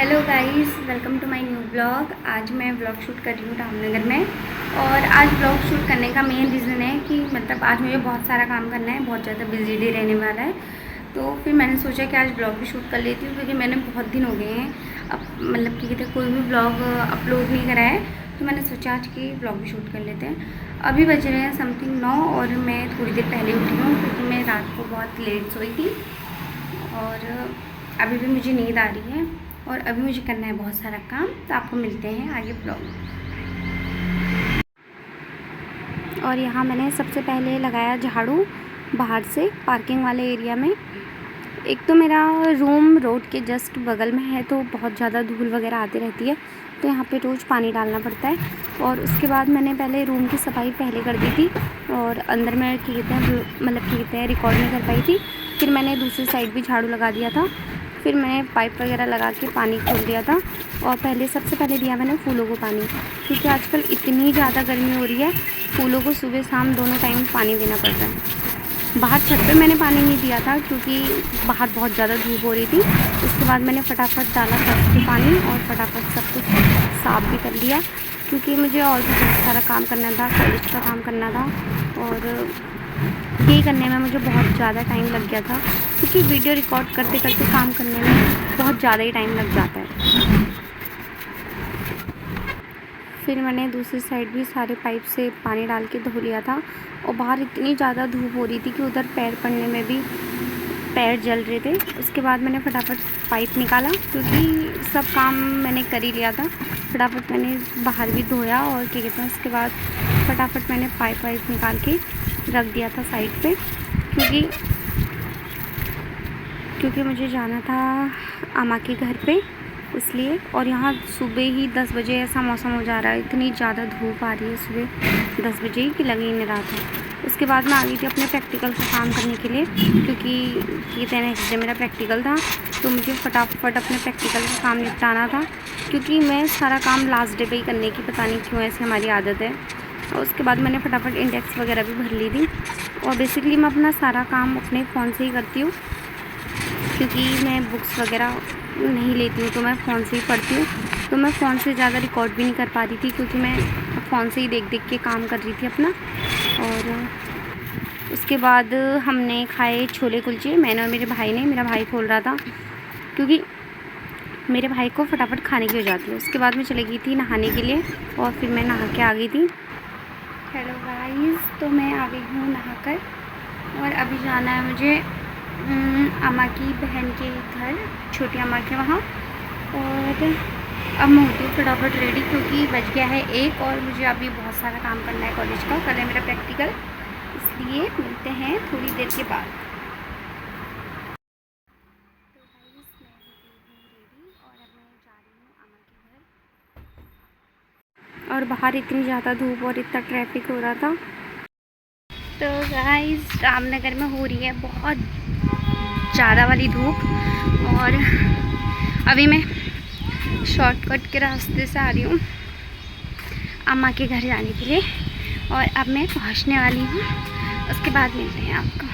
Hello guys, welcome to my new blog. आज मैं blog shoot कर रही हूँ रामनगर में। और आज ब्लॉग शूट करने का मेन रीज़न है कि मतलब आज मुझे बहुत सारा काम करना है, बहुत ज़्यादा बिजी डे रहने वाला है। तो फिर मैंने सोचा कि आज ब्लॉग भी शूट कर लेती हूँ, क्योंकि मैंने बहुत दिन हो गए हैं अब मतलब कि कहते कोई भी ब्लॉग अपलोड नहीं करा है। तो मैंने सोचा आज कि ब्लॉग भी शूट कर लेते हैं। अभी बज रहे हैं समथिंग 9 और मैं थोड़ी देर पहले उठी हूँ, क्योंकि मैं रात को बहुत लेट सोई थी और अभी भी मुझे नींद आ रही है और अभी मुझे करना है बहुत सारा काम। तो आपको मिलते हैं आगे ब्लॉग। और यहाँ मैंने सबसे पहले लगाया झाड़ू बाहर से पार्किंग वाले एरिया में। एक तो मेरा रूम रोड के जस्ट बगल में है, तो बहुत ज़्यादा धूल वगैरह आती रहती है, तो यहाँ पे रोज़ पानी डालना पड़ता है। और उसके बाद मैंने पहले रूम की सफाई पहले कर दी थी और अंदर में क्या कहते हैं मतलब क्या कहते हैं रिकॉर्ड नहीं कर पाई थी। फिर मैंने दूसरी साइड भी झाड़ू लगा दिया था। फिर मैंने पाइप वगैरह लगा के पानी खोल दिया था। और सबसे पहले दिया मैंने फूलों को पानी, क्योंकि आजकल इतनी ज़्यादा गर्मी हो रही है, फूलों को सुबह शाम दोनों टाइम पानी देना पड़ता है। बाहर छत पे मैंने पानी नहीं दिया था, क्योंकि बाहर बहुत ज़्यादा धूप हो रही थी। उसके बाद मैंने फटाफट डाला छत पे पानी और फटाफट सब कुछ साफ़ भी कर लिया, क्योंकि मुझे और भी बहुत सारा काम करना था, कॉलेज का काम करना था। और ये करने में मुझे बहुत ज़्यादा टाइम लग गया था, क्योंकि वीडियो रिकॉर्ड करते करते काम करने में बहुत ज़्यादा ही टाइम लग जाता है। फिर मैंने दूसरी साइड भी सारे पाइप से पानी डाल के धो लिया था। और बाहर इतनी ज़्यादा धूप हो रही थी कि उधर पैर पड़ने में भी पैर जल रहे थे। उसके बाद मैंने फटाफट पाइप निकाला, क्योंकि सब काम मैंने कर ही लिया था। फटाफट मैंने बाहर भी धोया और क्या कहते हैं उसके बाद फटाफट मैंने पाइप निकाल के रख दिया था साइड पे, क्योंकि मुझे जाना था अम्मा के घर पे, इसलिए। और यहाँ सुबह ही 10 बजे ऐसा मौसम हो जा रहा है, इतनी ज़्यादा धूप आ रही है सुबह 10 बजे ही कि लग ही नहीं रहा था। उसके बाद मैं आ गई थी अपने प्रैक्टिकल का काम करने के लिए, क्योंकि ये नेक्स्ट डे मेरा प्रैक्टिकल था, तो मुझे फटाफट अपने प्रैक्टिकल का काम निपटाना था, क्योंकि मैं सारा काम लास्ट डे पे ही करने की पता नहीं क्यों ऐसे हमारी आदत है। और उसके बाद मैंने फटाफट इंडेक्स वगैरह भी भर ली थी। और बेसिकली मैं अपना सारा काम अपने फ़ोन से ही करती हूँ, क्योंकि मैं बुक्स वगैरह नहीं लेती हूँ, तो मैं फ़ोन से ही पढ़ती हूँ। तो मैं फ़ोन से ज़्यादा रिकॉर्ड भी नहीं कर पा रही थी, क्योंकि मैं फ़ोन से ही देख देख के काम कर रही थी अपना। और उसके बाद हमने खाए छोले कुलचे, मैंने और मेरे भाई ने। मेरा भाई खोल रहा था, क्योंकि मेरे भाई को फटाफट खाने की हो जाती है। उसके बाद मैं चली गई थी नहाने के लिए और फिर मैं नहा के आ गई थी। हेलो गाइस, तो मैं आ गई हूँ नहाकर और अभी जाना है मुझे अम्मा की बहन के घर, छोटी अम्मा के वहाँ। और अब मैं होती हूँ फटाफट रेडी, क्योंकि बज गया है 1 और मुझे अभी बहुत सारा काम करना है कॉलेज का। कल है मेरा प्रैक्टिकल, इसलिए मिलते हैं थोड़ी देर के बाद। तो गाइस, मैं हो गई हूँ रेडी और अब मैं जा रही हूँ अम्मा के घर। और बाहर इतनी ज़्यादा धूप और इतना ट्रैफिक हो रहा था। तो गाइस, रामनगर में हो रही है बहुत ज़्यादा वाली धूप और अभी मैं शॉर्टकट के रास्ते से आ रही हूँ अम्मा के घर जाने के लिए। और अब मैं पहुँचने वाली हूँ, उसके बाद मिलते हैं आपको।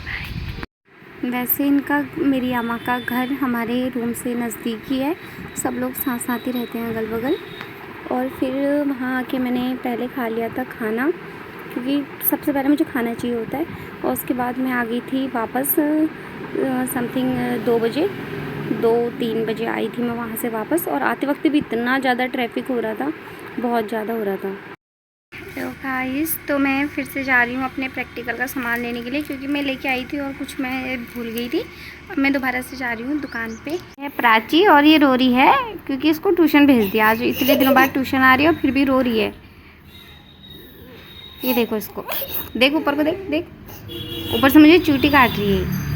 बाय। वैसे मेरी अम्मा का घर हमारे रूम से नज़दीक ही है, सब लोग साथ साथ ही रहते हैं अगल बगल। और फिर वहाँ आके मैंने पहले खा लिया था खाना, क्योंकि सबसे पहले मुझे खाना चाहिए होता है। और उसके बाद मैं आ गई थी वापस समथिंग 2-3 बजे आई थी मैं वहाँ से वापस। और आते वक्त भी इतना ज़्यादा ट्रैफिक हो रहा था, बहुत ज़्यादा हो रहा था। तो गाइस, तो मैं फिर से जा रही हूँ अपने प्रैक्टिकल का सामान लेने के लिए, क्योंकि मैं लेके आई थी और कुछ मैं भूल गई थी। अब मैं दोबारा से जा रही हूँ दुकान पे। है प्राची और ये रो रही है, क्योंकि इसको ट्यूशन भेज दिया। आज इतने दिनों बाद ट्यूशन आ रही है और फिर भी रो रही है। ये देखो इसको, देख ऊपर को, देख देख, ऊपर से मुझे चूटी काट रही है।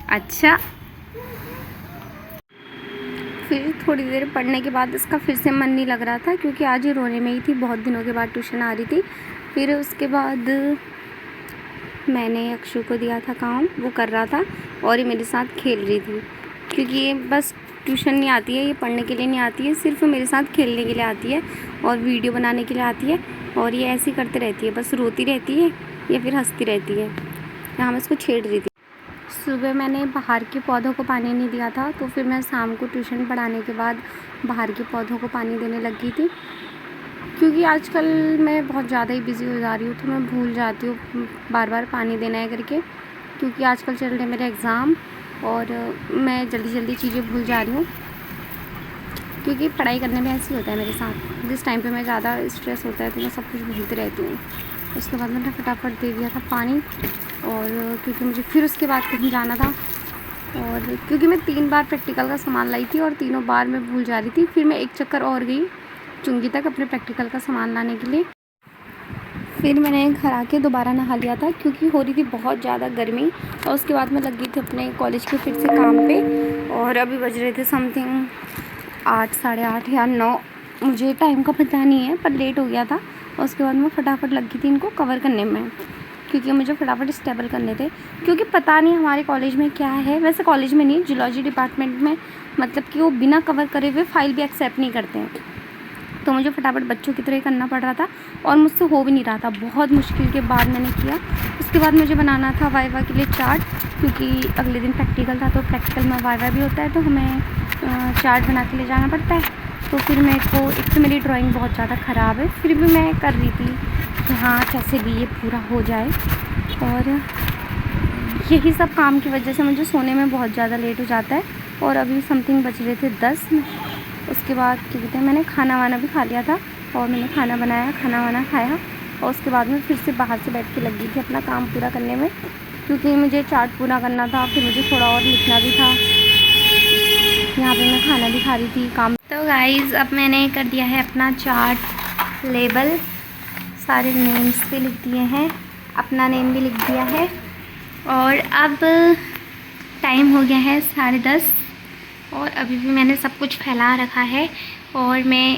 अच्छा, फिर थोड़ी देर पढ़ने के बाद इसका फिर से मन नहीं लग रहा था, क्योंकि आज ये रोने में ही थी, बहुत दिनों के बाद ट्यूशन आ रही थी। फिर उसके बाद मैंने अक्षु को दिया था काम, वो कर रहा था और ये मेरे साथ खेल रही थी, क्योंकि ये बस ट्यूशन नहीं आती है, ये पढ़ने के लिए नहीं आती है, सिर्फ मेरे साथ खेलने के लिए आती है और वीडियो बनाने के लिए आती है। और ये ऐसे ही करते रहती है, बस रोती रहती है या फिर हंसती रहती है। यहाँ मैं इसको छेड़ रही थी। सुबह मैंने बाहर के पौधों को पानी नहीं दिया था, तो फिर मैं शाम को ट्यूशन पढ़ाने के बाद बाहर के पौधों को पानी देने लगी थी, क्योंकि आजकल मैं बहुत ज़्यादा ही बिज़ी हो जा रही हूँ, तो मैं भूल जाती हूँ बार बार पानी देना है करके, क्योंकि आजकल चल रहे मेरे एग्ज़ाम और मैं जल्दी जल्दी चीज़ें भूल जा रही हूँ, क्योंकि पढ़ाई करने में ऐसे ही होता है मेरे साथ। जिस टाइम पे मैं ज़्यादा स्ट्रेस होता है तो मैं सब कुछ भूलती रहती हूँ। उसके बाद मैंने फटाफट दे दिया था पानी, और क्योंकि मुझे फिर उसके बाद कहीं जाना था, और क्योंकि मैं 3 बार प्रैक्टिकल का सामान लाई थी और तीनों बार मैं भूल जा रही थी। फिर मैं एक चक्कर और गई चुंगी तक अपने प्रैक्टिकल का सामान लाने के लिए। फिर मैंने घर आके दोबारा नहा लिया था, क्योंकि हो रही थी बहुत ज़्यादा गर्मी, और उसके बाद मैं लग गई थी अपने कॉलेज के फिर से काम पे। और अभी बज रहे थे समथिंग 8, साढ़े 8 या 9, मुझे टाइम का पता नहीं है, पर लेट हो गया था। और उसके बाद मैं फटाफट लग गई थी इनको कवर करने में, क्योंकि मुझे फटाफट स्टेबल करने थे। क्योंकि पता नहीं हमारे कॉलेज में क्या है, वैसे कॉलेज में नहीं, जूलॉजी डिपार्टमेंट में, मतलब कि वो बिना कवर करे हुए फ़ाइल भी एक्सेप्ट नहीं करते हैं। तो मुझे फटाफट बच्चों की तरह करना पड़ रहा था, और मुझसे हो भी नहीं रहा था। बहुत मुश्किल के बाद मैंने किया। उसके बाद मुझे बनाना था वाइवा के लिए चार्ट, क्योंकि अगले दिन प्रैक्टिकल था, तो प्रैक्टिकल में वाइवा भी होता है, तो हमें चार्ट बना के ले जाना पड़ता है। तो फिर मेरे को, एक तो मेरी ड्राइंग बहुत ज़्यादा ख़राब है, फिर भी मैं कर रही थी कि हाँ कैसे भी ये पूरा हो जाए। और यही सब काम की वजह से मुझे सोने में बहुत ज़्यादा लेट हो जाता है। और अभी समथिंग बज रहे थे 10। उसके बाद क्या कहते हैं, मैंने खाना वाना भी खा लिया था, और मैंने खाना बनाया, खाना वाना खाया, और उसके बाद में फिर से बाहर से बैठ के लग गई थी अपना काम पूरा करने में, क्योंकि मुझे चार्ट पूरा करना था। फिर मुझे थोड़ा और लिखना भी था। यहाँ पे मैं खाना भी खा रही थी काम। तो गाइज़ अब मैंने कर दिया है अपना चार्ट लेबल, सारे नेम्स भी लिख दिए हैं, अपना नेम भी लिख दिया है। और अब टाइम हो गया है 10:30, और अभी भी मैंने सब कुछ फैला रखा है, और मैं